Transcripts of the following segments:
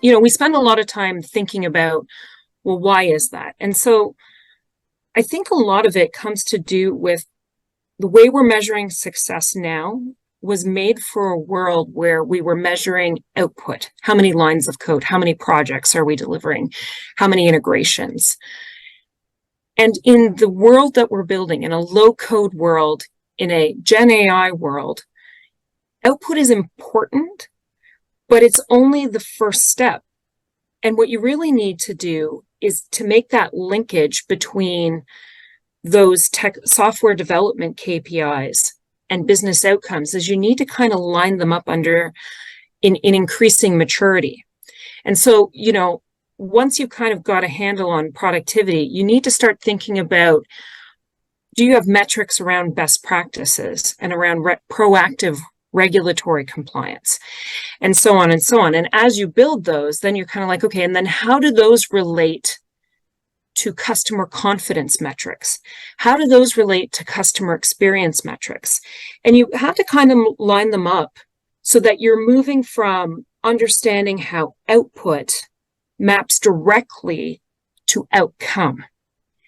we spend a lot of time thinking about, well, why is that? And so I think a lot of it comes to do with the way we're measuring success now was made for a world where we were measuring output. How many lines of code? How many projects are we delivering? How many integrations? And in the world that we're building, in a low code world, in a Gen AI world, output is important, but it's only the first step. And what you really need to do is to make that linkage between those software development KPIs and business outcomes, is you need to kind of line them up in increasing maturity. And so, once you've kind of got a handle on productivity, you need to start thinking about, do you have metrics around best practices and around proactive regulatory compliance, and so on and so on. And as you build those, then you're kind of like, okay, and then how do those relate to customer confidence metrics? How do those relate to customer experience metrics? And you have to kind of line them up so that you're moving from understanding how output maps directly to outcome,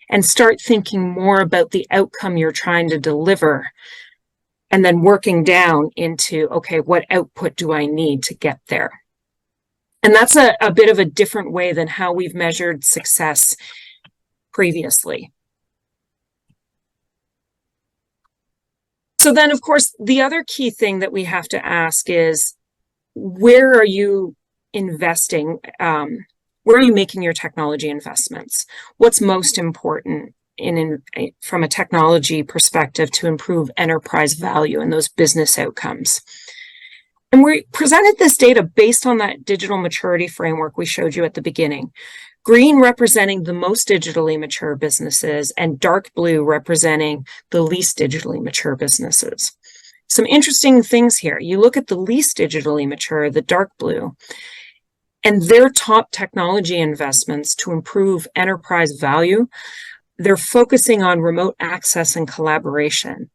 and start thinking more about the outcome you're trying to deliver, and then working down into, okay, what output do I need to get there? And that's a bit of a different way than how we've measured success previously. So then, of course, the other key thing that we have to ask is, where are you investing? Where are you making your technology investments? What's most important from a technology perspective to improve enterprise value and those business outcomes? And we presented this data based on that digital maturity framework we showed you at the beginning. Green representing the most digitally mature businesses, and dark blue representing the least digitally mature businesses. Some interesting things here. You look at the least digitally mature, the dark blue, and their top technology investments to improve enterprise value, they're focusing on remote access and collaboration,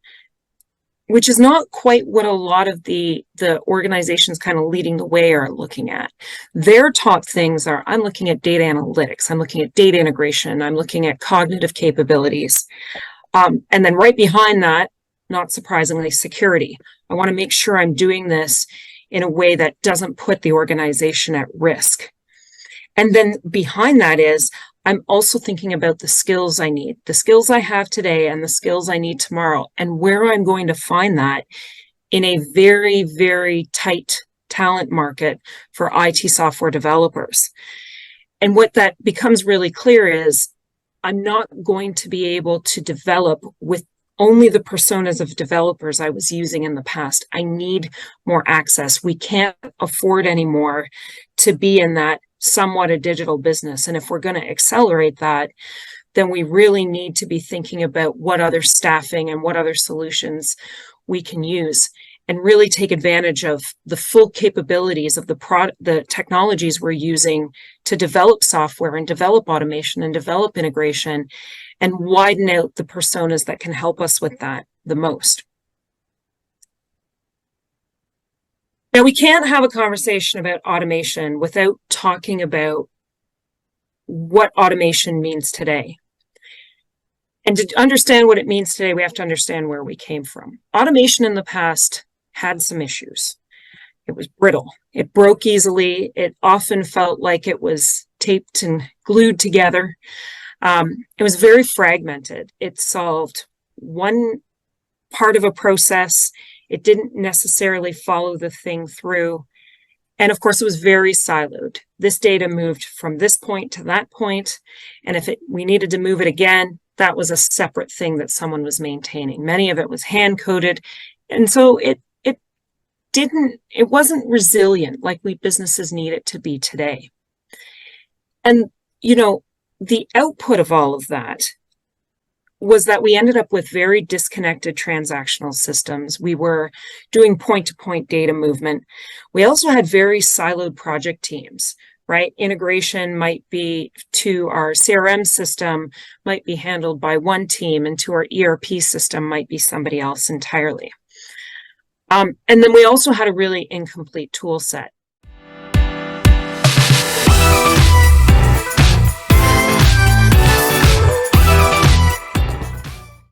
which is not quite what a lot of the organizations kind of leading the way are looking at. Their top things are, I'm looking at data analytics, I'm looking at data integration, I'm looking at cognitive capabilities. And then right behind that, not surprisingly, security. I want to make sure I'm doing this in a way that doesn't put the organization at risk. And then behind that is, I'm also thinking about the skills I need, the skills I have today and the skills I need tomorrow, and where I'm going to find that in a very, very tight talent market for IT software developers. And what that becomes really clear is, I'm not going to be able to develop with only the personas of developers I was using in the past. I need more access. We can't afford anymore to be in that somewhat a digital business. And if we're going to accelerate that, then we really need to be thinking about what other staffing and what other solutions we can use, and really take advantage of the full capabilities of the technologies we're using to develop software and develop automation and develop integration, and widen out the personas that can help us with that the most. Now, we can't have a conversation about automation without talking about what automation means today. And to understand what it means today, we have to understand where we came from. Automation in the past had some issues. It was brittle. It broke easily. It often felt like it was taped and glued together. It was very fragmented. It solved one part of a process. It didn't necessarily follow the thing through. And of course, it was very siloed. This data moved from this point to that point. And if we needed to move it again, that was a separate thing that someone was maintaining. Many of it was hand-coded. And so it wasn't resilient like we businesses need it to be today. And, the output of all of that was that we ended up with very disconnected transactional systems. We were doing point-to-point data movement. We also had very siloed project teams, right? Integration might be to our CRM system, might be handled by one team, and to our ERP system might be somebody else entirely. And then we also had a really incomplete tool set.